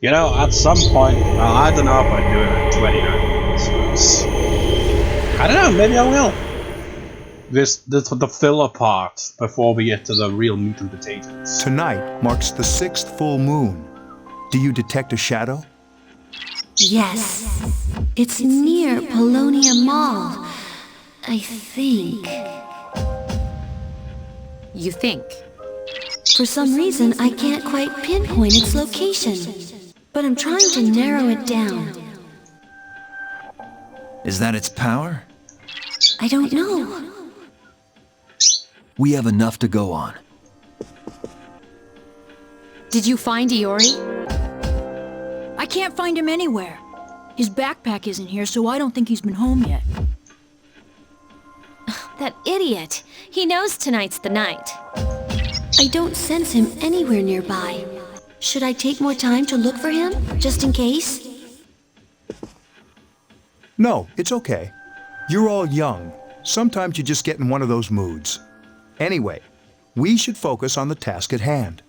You know, at some point, well, I don't know if I do it at 29 minutes. I don't know, maybe I will. This the filler part before we get to the real meat and potatoes. Tonight marks the 6th full moon. Do you detect a shadow? Yes. It's near Polonia Mall, I think. You think? For some reason, I can't quite pinpoint its location. But I'm trying to narrow it down. Is that its power? I don't know. We have enough to go on. Did you find Iori? I can't find him anywhere. His backpack isn't here, so I don't think he's been home yet. That idiot. He knows tonight's the night. I don't sense him anywhere nearby. Should I take more time to look for him, just in case? No, it's okay. You're all young. Sometimes you just get in one of those moods. Anyway, we should focus on the task at hand.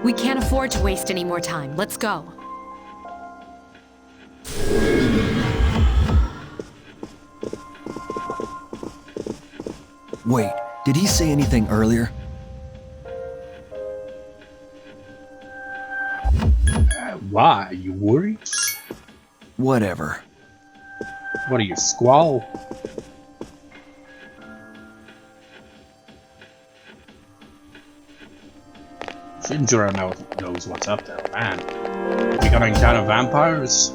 We can't afford to waste any more time. Let's go. Wait, did he say anything earlier? Why? Are you worried? Whatever. What are you, Squall? Shinjiro knows what's up there, man. We gonna encounter vampires?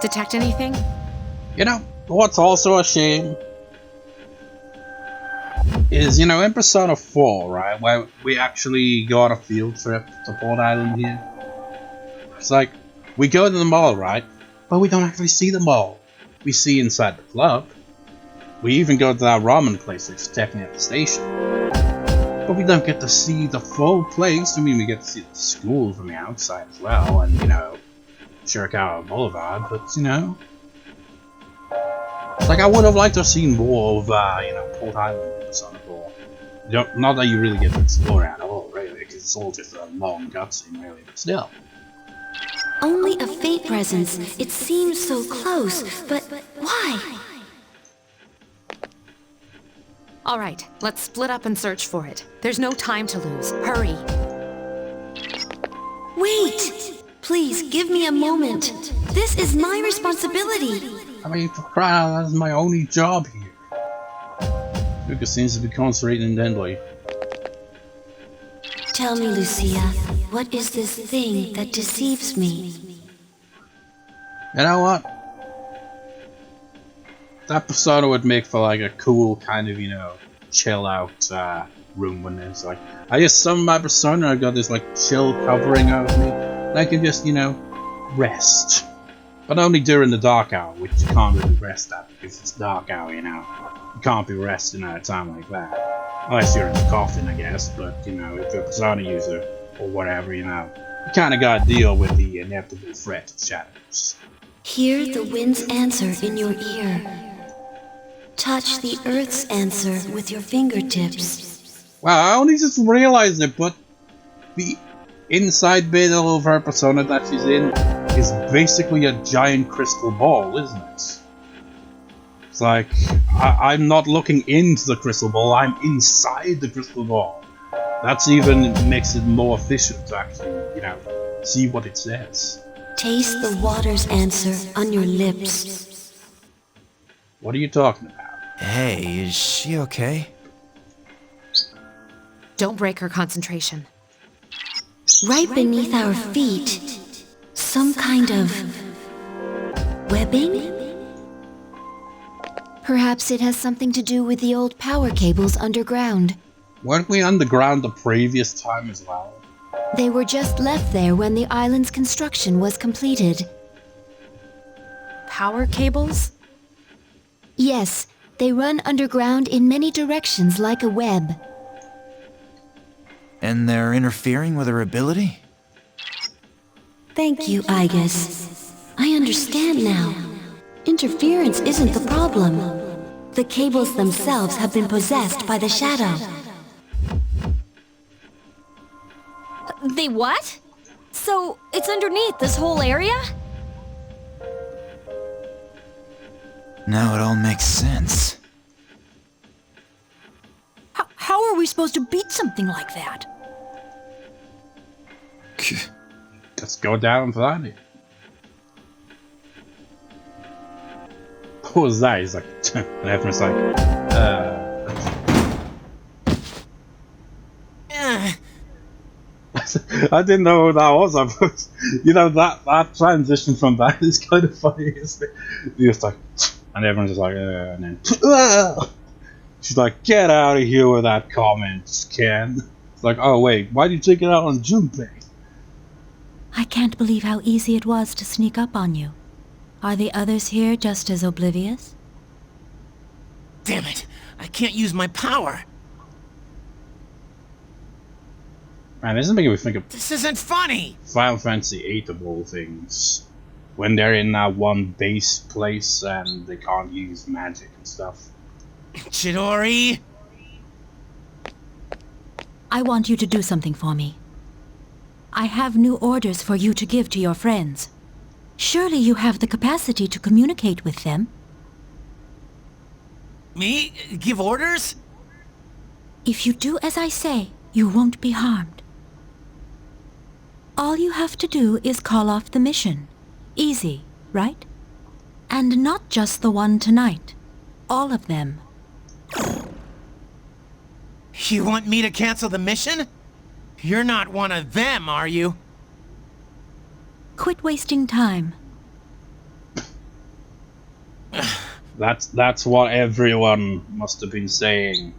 Detect anything? You know, what's also a shame is, you know, in Persona 4, right, where we actually go on a field trip to Port Island here. It's like, we go to the mall, right, but we don't actually see the mall. We see inside the club. We even go to that ramen place that's technically at the station. But we don't get to see the full place. I mean, we get to see the school from the outside as well, and, you know, Shirakawa Boulevard, but, you know, it's like I would have liked to have seen more of, you know, Port Island in Persona 4. Not that you really get to explore it at all, really, because it's all just a long cutscene, really, but still. Only a faint presence. It seems so close, but why? All right, let's split up and search for it. There's no time to lose. Hurry. Wait! Please, give me a moment. This is my responsibility. I mean, for crying out loud, that's my only job here. Fuuka seems to be concentrating intently. Tell me, Lucia, what is this thing that deceives me? You know what? That persona would make for like a cool kind of, you know, chill out room when it's like, I just summon my persona, I got this like chill covering over me, and I can just, you know, rest. But only during the dark hour, which you can't really rest at because it's dark hour, you know. You can't be resting at a time like that. Unless you're in the coffin, I guess, but, you know, if you're a persona user or whatever, you know, you kinda gotta deal with the inevitable threat of shadows. Hear the wind's answer in your ear. Touch the earth's answer with your fingertips. Wow, I only just realized it, but the inside bit of her persona that she's in is basically a giant crystal ball, isn't it? It's like, I'm not looking into the crystal ball, I'm inside the crystal ball. That's even makes it more efficient to actually, you know, see what it says. Taste the water's answer on your lips. What are you talking about? Hey, is she okay? Don't break her concentration. Right beneath our feet, some kind of webbing? Perhaps it has something to do with the old power cables underground. Weren't we underground the previous time as well? They were just left there when the island's construction was completed. Power cables? Yes, they run underground in many directions like a web. And they're interfering with her ability? Thank you, Aigis. I understand now. Interference isn't the problem. The cables themselves have been possessed by the shadow. They what? So, it's underneath this whole area? Now it all makes sense. How are we supposed to beat something like that? Let's go down and find it. What was that? He's like, and everyone's like, I didn't know who that was. You know, that transition from that is kind of funny, isn't it? You're just like, and everyone's just like, and then, she's like, get out of here with that comment, Ken. It's like, oh wait, why did you take it out on Junpei? I can't believe how easy it was to sneak up on you. Are the others here just as oblivious? Damn it! I can't use my power! Man, this is making me think of This isn't funny! Final Fantasy VIII of all things. When they're in that one base place and they can't use magic and stuff. Chidori! I want you to do something for me. I have new orders for you to give to your friends. Surely you have the capacity to communicate with them. Me? Give orders? If you do as I say, you won't be harmed. All you have to do is call off the mission. Easy, right? And not just the one tonight. All of them. You want me to cancel the mission? You're not one of them, are you? Quit wasting time. That's what everyone must have been saying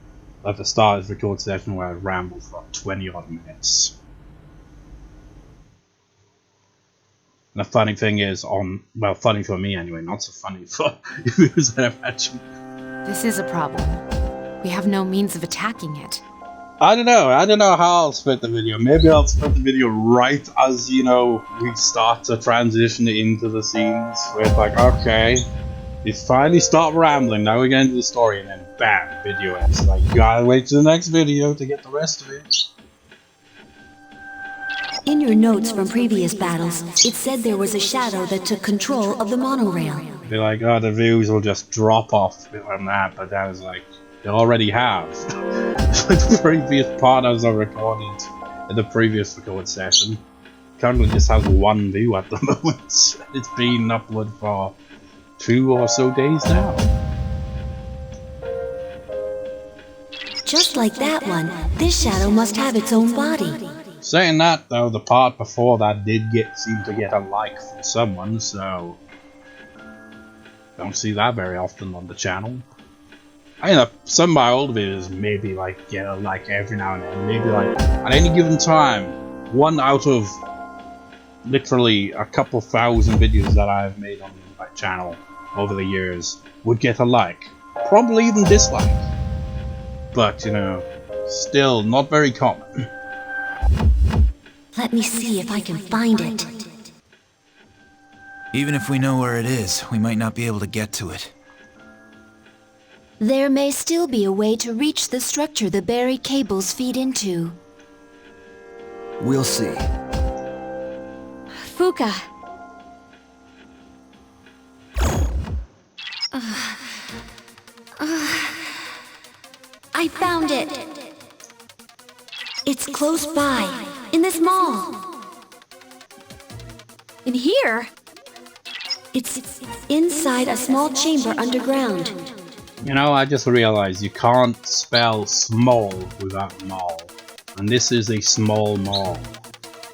at the start of the record session where I rambled for 20 odd minutes. And the funny thing is, well, funny for me anyway, not so funny for viewers, I imagine. This is a problem. We have no means of attacking it. I don't know how I'll split the video. Maybe I'll split the video right as, you know, we start to transition into the scenes where it's like, okay, you finally stop rambling, now we get into the story, and then bam, video ends. Like, you gotta wait to the next video to get the rest of it. In your notes from previous battles, it said there was a shadow that took control of the monorail. They're like, oh, the views will just drop off on that, but that was like, they already have. The previous part I was recorded in the previous record session currently just has one view at the moment. It's been uploaded for 2 or so days now. Just like that one, this shadow must have its own body. Saying that though, the part before that did seem to get a like from someone, so don't see that very often on the channel. I know some of my old videos maybe like get a like every now and then, maybe like at any given time, 1 out of literally a couple thousand videos that I've made on my channel over the years would get a like, probably even dislike, but you know, still not very common. Let me see if I can find it. Even if we know where it is, we might not be able to get to it. There may still be a way to reach the structure the buried cables feed into. We'll see. Fuuka. I found it! It's close by, in this mall. In here? It's inside a small chamber underground. You know, I just realized you can't spell small without mall, and this is a small mall.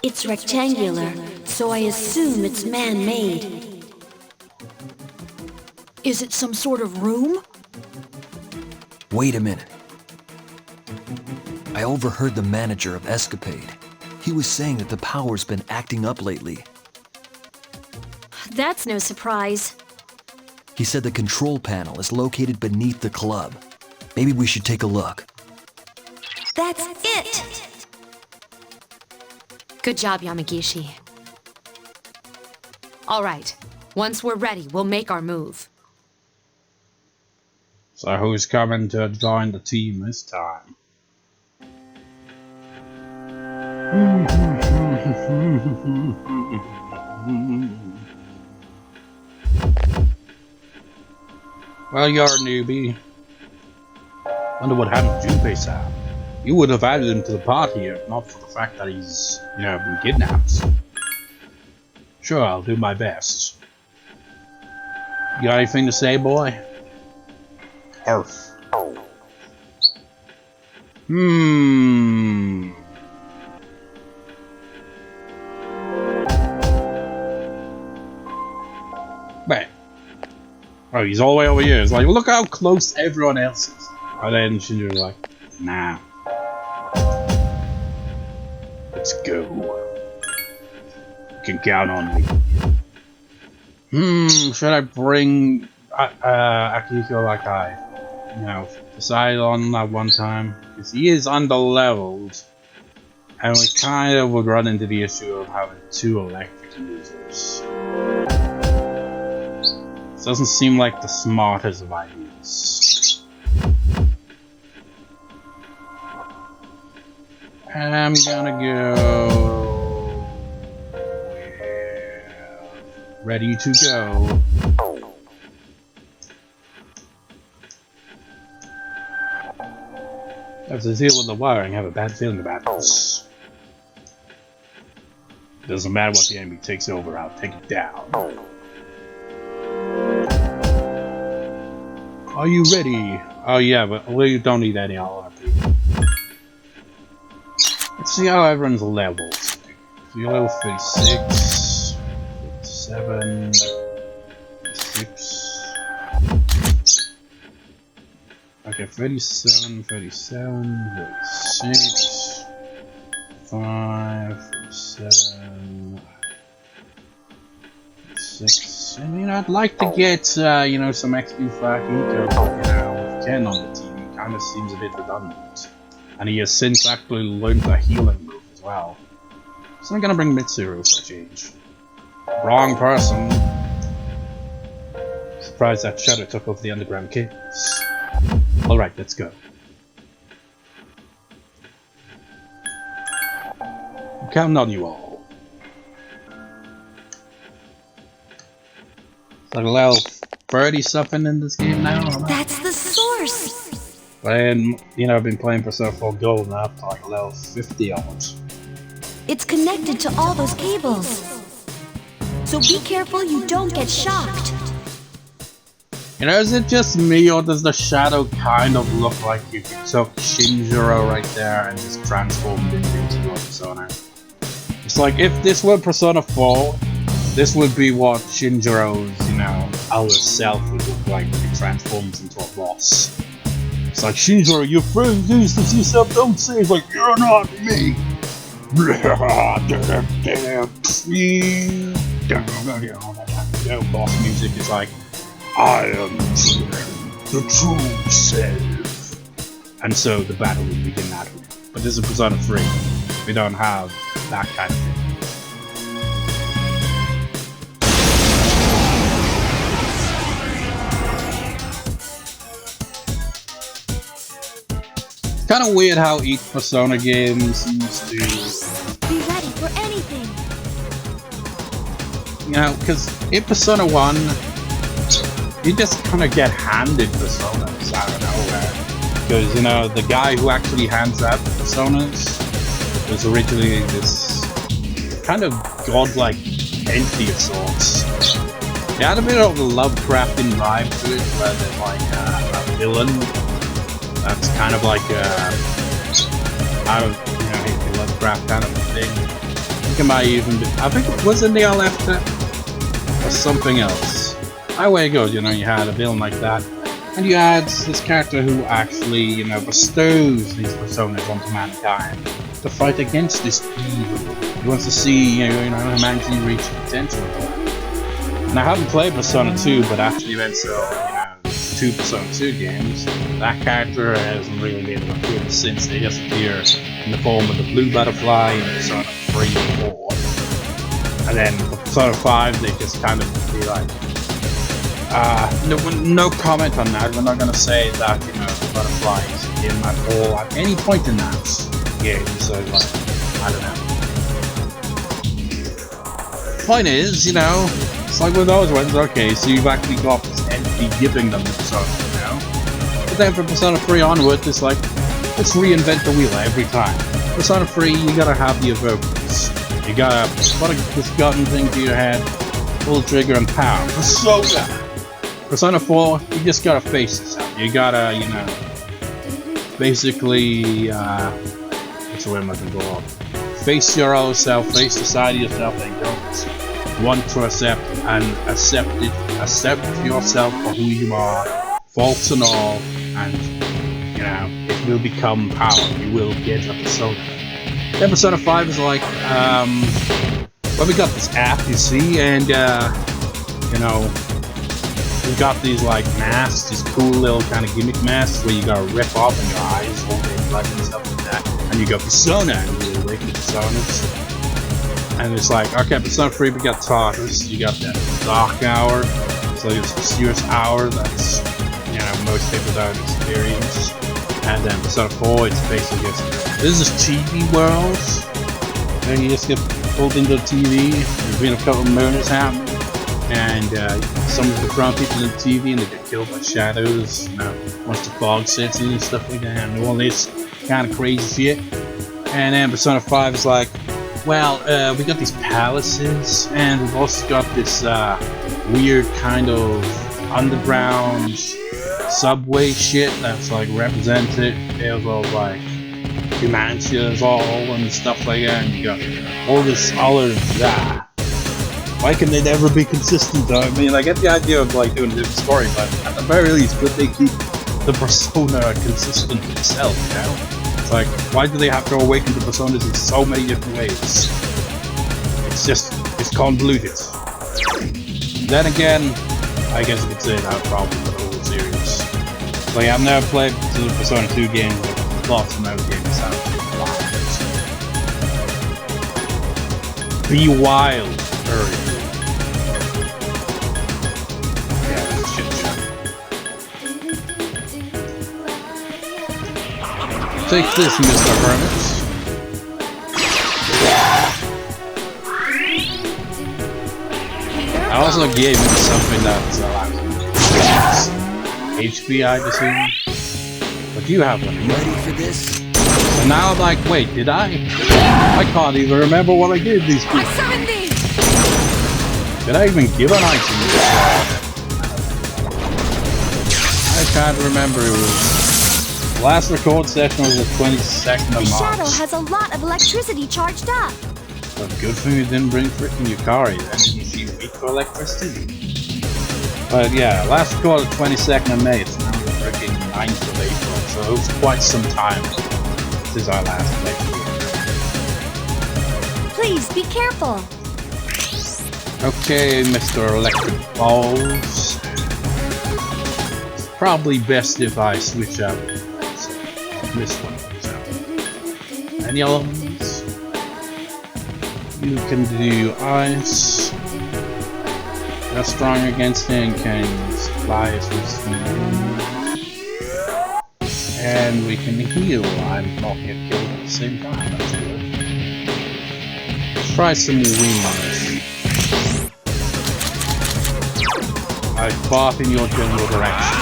It's rectangular, so I assume it's man-made. Is it some sort of room? Wait a minute. I overheard the manager of Escapade. He was saying that the power's been acting up lately. That's no surprise. He said the control panel is located beneath the club. Maybe we should take a look. That's it! Good job, Yamagishi. All right. Once we're ready, we'll make our move. So who's coming to join the team this time? Well, you're a newbie. Wonder what happened to Junpei-san. You would have added him to the party if not for the fact that he's, been kidnapped. Sure, I'll do my best. You got anything to say, boy? Earth. Wait. Oh, he's all the way over here. It's like, look how close everyone else is. And then Shinju's like, nah. Let's go. You can count on me. Should I bring Akihiko like I, decided on that one time? Because he is under-leveled. And we kind of would run into the issue of having 2 electric users. This doesn't seem like the smartest of ideas. I'm gonna go... ready to go. Have to deal with the wiring, I have a bad feeling about this. Doesn't matter what the enemy takes over, I'll take it down. Are you ready? Oh yeah, but we don't need any LRP. Let's see how everyone's levels. So you're level 36, 57, 6. Okay, 37, 37, 36, 5, 47, 6. I mean, I'd like to get, some XP for Akihiko, but, with Ken on the team, it kind of seems a bit redundant. And he has since actually learned the healing move as well. So I'm gonna bring Mitsuru for a change. Wrong person. Surprised that Shadow took over the underground caves. Alright, let's go. I'm counting on you all. It's like level 30 something in this game now. That's the source! And, I've been playing Persona 4 Gold now up to like level 50 almost. It's connected to all those cables. So be careful you don't get shocked. Is it just me, or does the shadow kind of look like you took Shinjiro right there and just transformed it into your persona? It's like, if this were Persona 4, this would be what Shinjiro's, outer self would look like when he transforms into a boss. It's like, Shinjiro, your friend needs to see yourself, don't say it's like, you're not me! Boss music is like, I am the true self. And so the battle will begin that way. But this is Persona 3. We don't have that kind of thing. It's kind of weird how each Persona game seems to... Be ready for anything! Because in Persona 1, you just kind of get handed personas out of nowhere. Because, the guy who actually hands out the personas was originally this kind of godlike entity of sorts. It had a bit of a Lovecraftian vibe to it, where there's like a villain that's kind of like out of, Lovecraft kind of a thing. I think it might even be, I think it was in the LF or something else. Either way it goes, you had a villain like that, and you had this character who actually, bestows these personas onto mankind to fight against this evil. He wants to see, humanity reach potential. And I haven't played Persona 2, but after the events of, 2 Persona 2 games, that character hasn't really made an appearance since. They just appear in the form of the blue butterfly in Persona 3 and 4. And then for Persona 5, they just kind of be like, no comment on that. We're not gonna say that, you know, the butterflies him at all at any point in that game. So, like, I don't know. Point is, you know, it's like with those ones, okay, so you've actually got this entity giving them the persona, you know? But then from Persona 3 onward, it's like, let's reinvent the wheel every time. Persona 3, you gotta have the evokers. You gotta put this gun thing to your head, pull the trigger and pow. Persona! Persona 4, you just gotta face yourself. You gotta, you know, basically, what's the word I'm looking for? Face your own self, face the side of yourself that you don't want to accept, and accept yourself for who you are, faults and all, and, you know, it will become power. You will get a persona. Then Persona 5 is like, well, we got this app, you see, and, you know, we got these like masks, these cool little kind of gimmick masks where you gotta rip off and your eyes all day blood and stuff like that, and you got Persona and you awaken the Personas, and it's like, okay, Persona 3 we got Tartarus, you got that Dark Hour, so it's a serious hour that's, you know, most people don't experience, and then Persona 4 it's basically just, this is TV world, and you just get pulled into the TV, there's been a couple of murders happening, and some of the front people in the TV and they get killed by shadows, you know, once the fog sets in and stuff like that, and all this kind of crazy shit. And then Persona 5 is like, well, we got these palaces, and we've also got this weird kind of underground subway shit that's like represented. There's all like Humantia's all and stuff like that, and you got all this other that. Why can they never be consistent though? I mean, I get the idea of like doing a different story, but at the very least, could they keep the persona consistent itself, you know? It's like, why do they have to awaken the personas in so many different ways? It's convoluted. Then again, I guess you could say that probably for the whole series. Like, I've never played the Persona 2 game, but lots of those games sound wild. Be wild, hurry. Take this, Mr. Hermit. I also gave him something that allows HP, I assume. But you have one. Ready for this? And now I'm like, wait, did I? I can't even remember what I gave these people. I summon thee! Did I even give an item? I can't remember. It was last record session was the 22nd of March. The shadow has a lot of electricity charged up. But good thing you didn't bring frickin' Yukari, then you see weak for electricity. But yeah, last record the 22nd of May, it's now the frickin' 9th of April, so it was quite some time since I last played here. Please be careful. Okay, Mr. Electric Balls. It's probably best if I switch out this one, for example. Any other ones? You can do ice. You're strong against it and can supply us with speed. And we can heal. I'm not get killed at the same time. That's good. Let's try some wings. I fought in your general direction.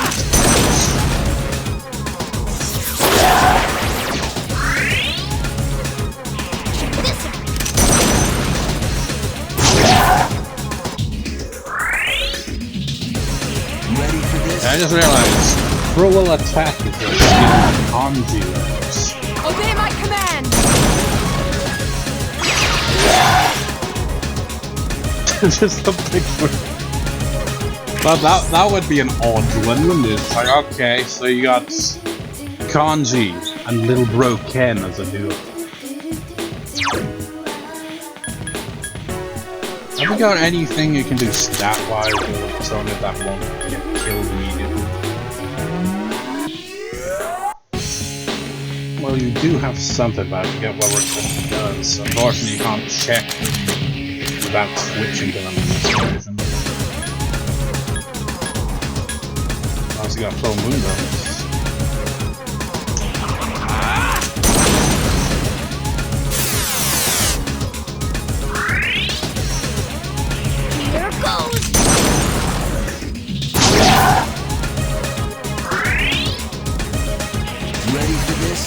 I just realized cruel attack is a skill on zeros. Obey my command! Just a picture. But that would be an odd one, wouldn't it? It's like, okay, so you got Kanji and Little Bro Ken as a duo. Have you got anything you can do stat-wise with a persona that won't get killed immediately? Well, you do have something, but I forget what it does. Unfortunately, you can't check without switching to them in this version. Also got full moon though. Here goes! Ready for this?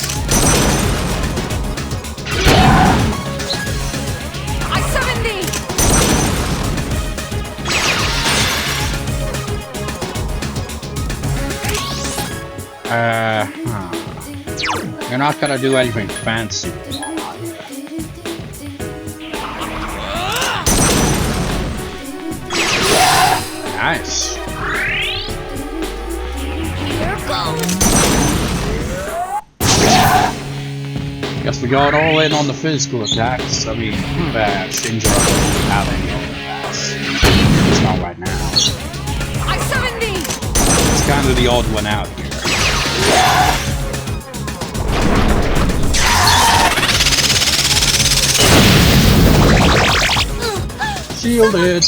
I summon thee! You're not gonna do anything fancy. Nice. Here goes! Guess we got all in on the physical attacks. I mean, Shinjiro doesn't have any of that. It's not right now. I summon thee! It's kind of the odd one out here. Shielded.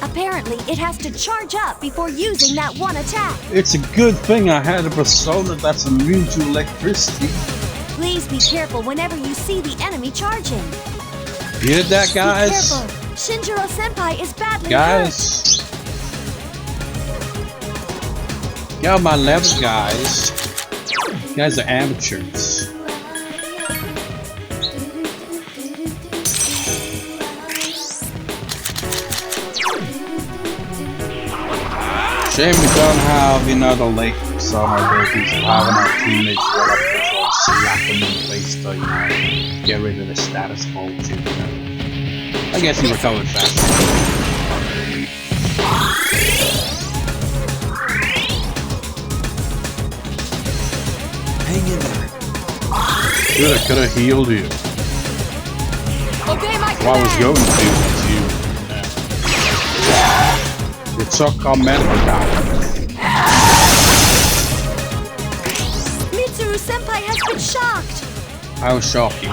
Apparently, it has to charge up before using that one attack. It's a good thing I had a persona that's immune to electricity. Please be careful whenever you see the enemy charging. You heard that, guys? Be careful. Shinjiro-senpai is badly Guys. Get on my level, guys. You guys are amateurs. Shame we don't have, you know, the late summer abilities of having our teammates roll up the floor, slap them in the face to, you know, get rid of the status bullshit, you know. I guess he recovered faster. Hang in there. Dude, I could have healed you. Obey my What I was command. going to do was you. You took our medical down. Mitsuru-senpai has been shocked. I will shock you.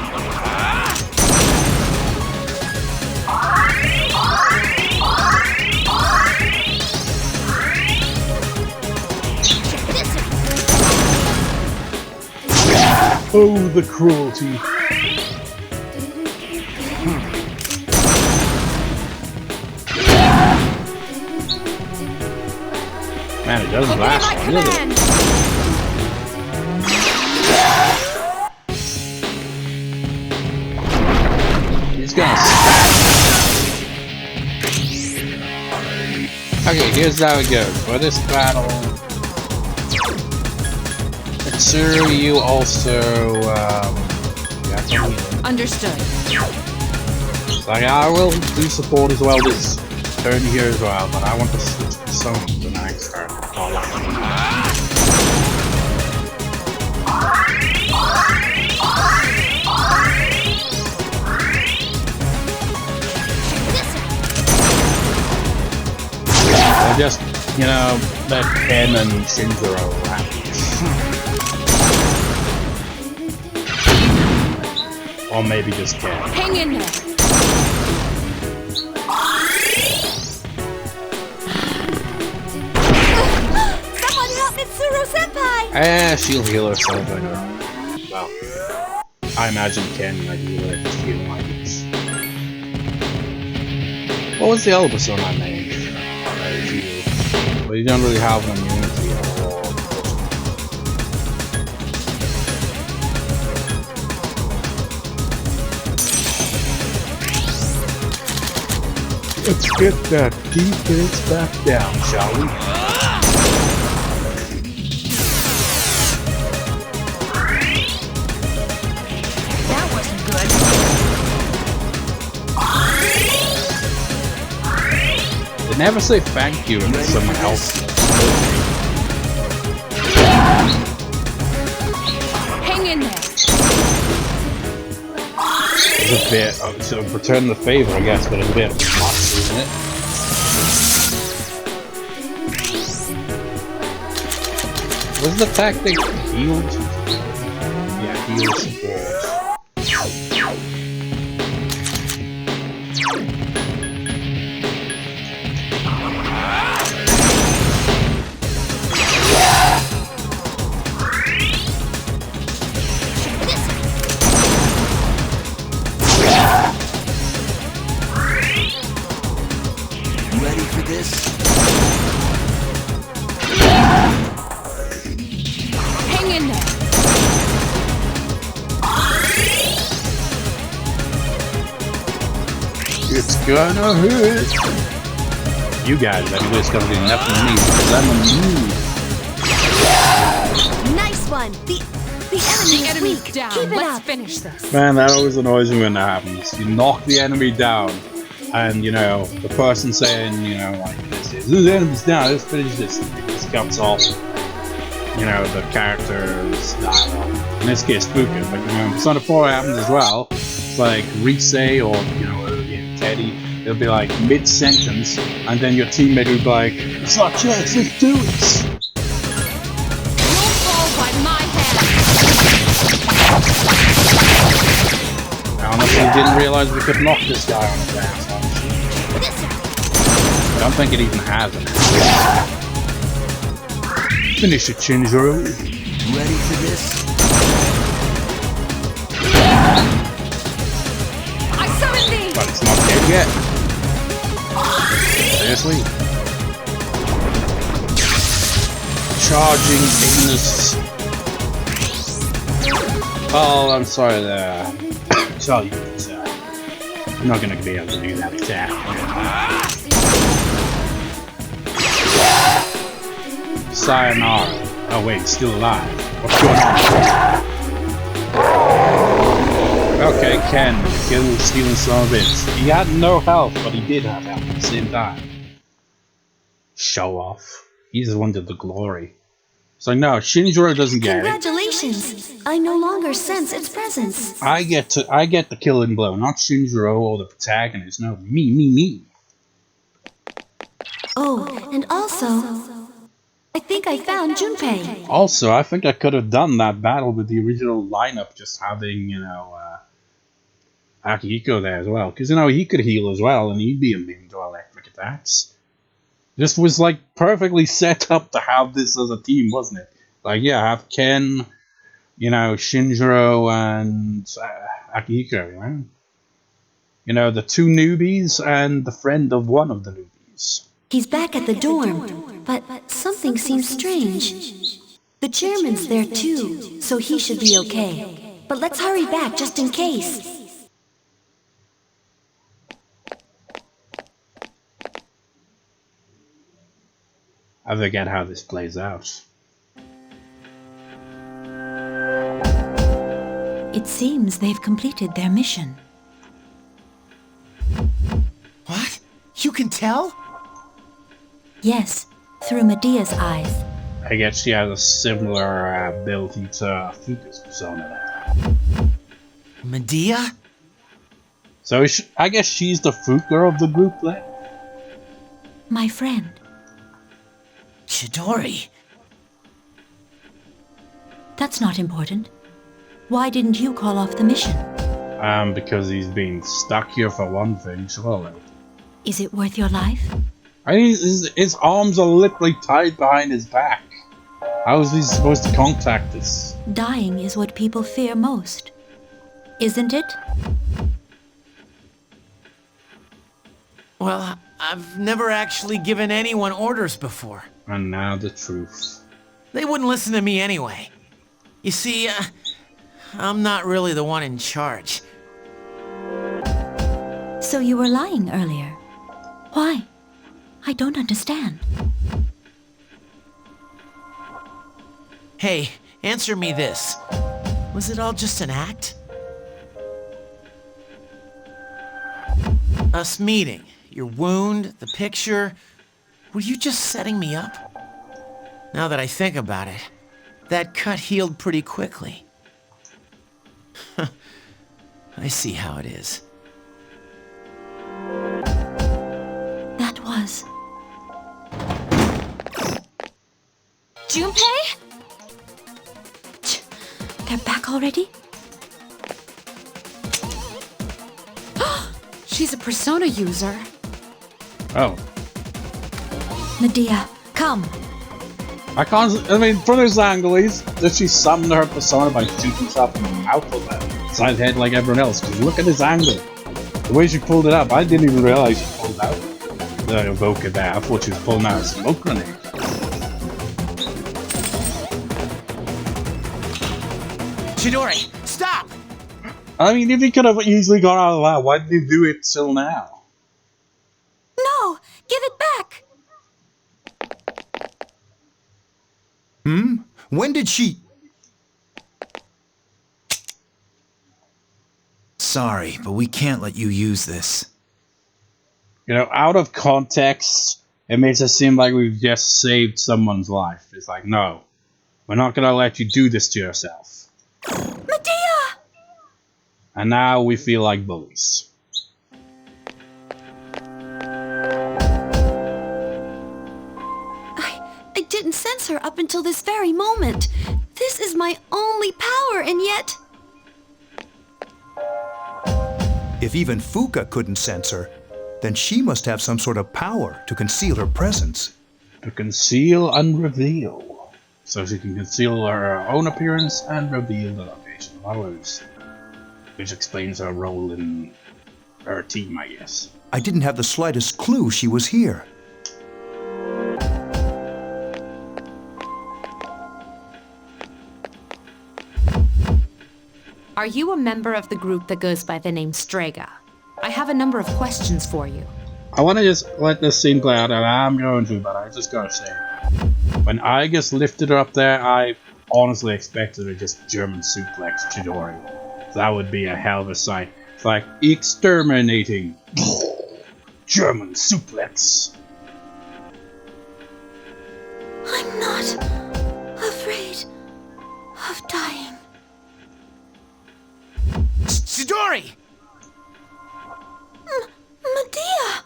Oh, the cruelty. Man, it doesn't Obey last my long, does it? command. He's gonna stab. Okay, here's how it goes. For this battle, Mitsuru, you also, got some healing. Understood. Like, I will do support as well this turn here as well, but I want to switch to some the next turn. So just, you know, let Ken and Shinjiro have or maybe just Ken. Hang in there. Someone help Mitsuru-senpai! She'll heal herself later on. Well, I imagine Ken might heal her just healing Aigis. What was the other persona I made? But you don't really have an immunity at all. Let's get that defense back down, shall we? That wasn't good. They never say thank you unless someone else does. Hang in there. It's a bit, so return the favor, I guess, but it's a bit much, isn't it? Was the tactic healed? Yeah, heal support. gonna hurt. You guys, I just gotta do nothing to me because I'm a noob. Nice one. The enemy is weak. down. Keep it Let's up. finish this. Man, that always annoys me when that happens. You knock the enemy down, and you know the person saying, you know, like this enemy's down. Let's finish this. This comes off. You know, the character's dialogue. In this case, Fuuka, but you know, Persona 4 happens as well. It's like Rise or you know, Teddy. It'll be like mid-sentence, and then your teammate will be like, "It's our chance, let's do it." You'll fall by my hand. I honestly didn't realize we could knock this guy on his ass. Honestly. I don't think it even has it. Finish it, Chidori. Ready for this? I summon thee. But it's not dead yet. Seriously? Charging Ignis. Oh, I'm sorry there. Tell you, I'm not gonna be able to do that attack. Sayonara. Oh wait, it's still alive. What's going on? Okay, Ken, kill stealing some of it. He had no health, but he did have health at the same time. Show off. He just wanted the glory. So no, Shinjiro doesn't get it. Congratulations. I no longer sense its presence. I get the killing blow, not Shinjiro or the protagonist. No, me. Oh, and also, I think I found Junpei. Also, I think I could have done that battle with the original lineup, just having, you know, Akihiko there as well. Because, you know, he could heal as well, and he'd be immune to electric attacks. This was, like, perfectly set up to have this as a team, wasn't it? Like, yeah, have Ken, you know, Shinjiro, and Akihiko, you know? You know, the two newbies and the friend of one of the newbies. He's back at the dorm, but something seems strange. The chairman's there too, so he should be okay. But let's hurry back just in case. I forget how this plays out. It seems they've completed their mission. What? You can tell? Yes, through Medea's eyes. I guess she has a similar ability to Fuuka's persona. Medea? So I guess she's the Fuuka of the group then? My friend. Chidori? That's not important. Why didn't you call off the mission? Because he's been stuck here for one thing, surely. Is it worth your life? I mean, his arms are literally tied behind his back. How is he supposed to contact us? Dying is what people fear most. Isn't it? Well, I've never actually given anyone orders before. And now the truth. They wouldn't listen to me anyway. You see, I'm not really the one in charge. So you were lying earlier. Why? I don't understand. Hey, answer me this. Was it all just an act? Us meeting, your wound, the picture, were you just setting me up? Now that I think about it, that cut healed pretty quickly. I see how it is. That was... Junpei? They're back already? She's a persona user. Oh. Medea, come. I mean, from this angle, that she summoned her persona by shooting herself in the mouth of that side head like everyone else. Because look at this angle. The way she pulled it up, I didn't even realize she pulled out the evoker there. I thought she was pulling out a smoke grenade. Chidori, stop! I mean, if he could have easily gone out of that, why did he do it till now? When did she... Sorry, but we can't let you use this. You know, out of context, it makes it seem like we've just saved someone's life. It's like, no, we're not gonna let you do this to yourself. Medea! And now we feel like bullies. I didn't sense her up until this very moment. This is my only power, and yet... If even Fuuka couldn't sense her, then she must have some sort of power to conceal her presence. To conceal and reveal. So she can conceal her own appearance and reveal the location of others. Which explains her role in her team, I guess. I didn't have the slightest clue she was here. Are you a member of the group that goes by the name Strega? I have a number of questions for you. I want to just let this scene play out, and I'm going to, but I just gotta say, when Aigis lifted her up there, I honestly expected her to just German suplex Chidori. That would be a hell of a sight. It's like exterminating German suplex. I'm not afraid of dying. Chidori! Medea!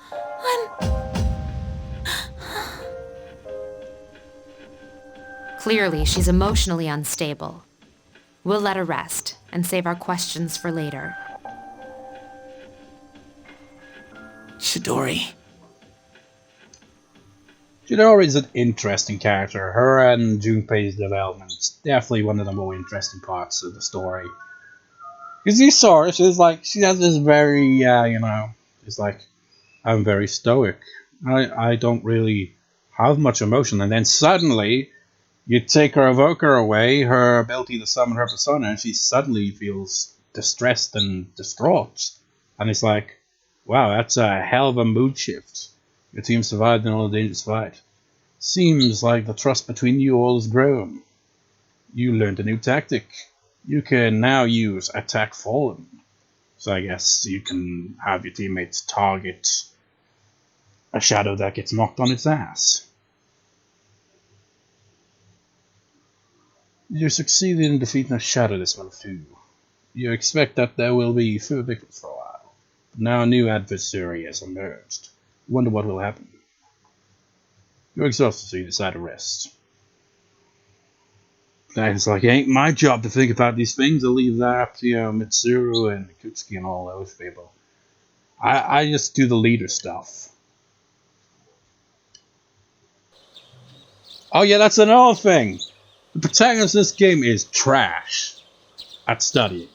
Clearly, she's emotionally unstable. We'll let her rest and save our questions for later. Chidori. Chidori is an interesting character. Her and Junpei's development is definitely one of the more interesting parts of the story. Because you saw her, she's like, she has this very, it's like, I'm very stoic. I don't really have much emotion. And then suddenly, you take her evoker away, her ability to summon her persona, and she suddenly feels distressed and distraught. And it's like, wow, that's a hell of a mood shift. Your team survived in all the dangerous fight. Seems like the trust between you all has grown. You learned a new tactic. You can now use Attack Fallen. So I guess you can have your teammates target a shadow that gets knocked on its ass. You succeeded in defeating a shadow this one too. You expect that there will be fewer victims for a while. But now a new adversary has emerged. You wonder what will happen. You're exhausted, so you decide to rest. And it's like, it ain't my job to think about these things. I'll leave that up to, Mitsuru and Kutsuki and all those people. I just do the leader stuff. Oh yeah, that's another thing. The protagonist of this game is trash at studying.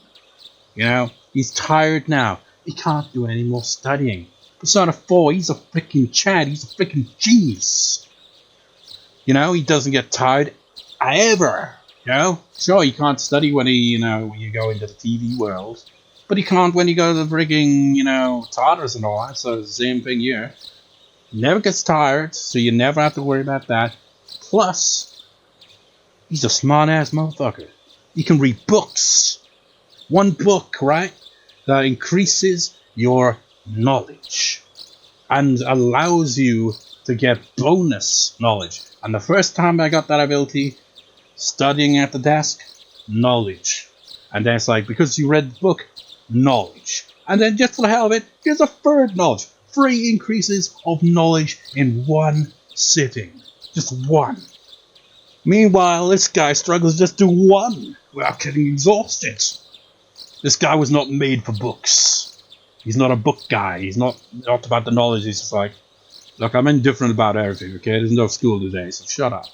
He's tired now. He can't do any more studying. Persona 4, he's a freaking Chad. He's a freaking genius. He doesn't get tired ever. Sure, he can't study when when you go into the TV world. But he can't when you go to the frigging, Tartarus and all that. So it's the same thing here. He never gets tired, so you never have to worry about that. Plus, he's a smart-ass motherfucker. He can read books. One book, right? That increases your knowledge. And allows you to get bonus knowledge. And the first time I got that ability, studying at the desk, knowledge. And then it's like, because you read the book, knowledge. And then just for the hell of it, here's a third knowledge. 3 increases of knowledge in one sitting. Just one. Meanwhile, this guy struggles just to 1 without getting exhausted. This guy was not made for books. He's not a book guy. He's not about the knowledge. He's just like, look, I'm indifferent about everything, okay? There's no school today, so shut up.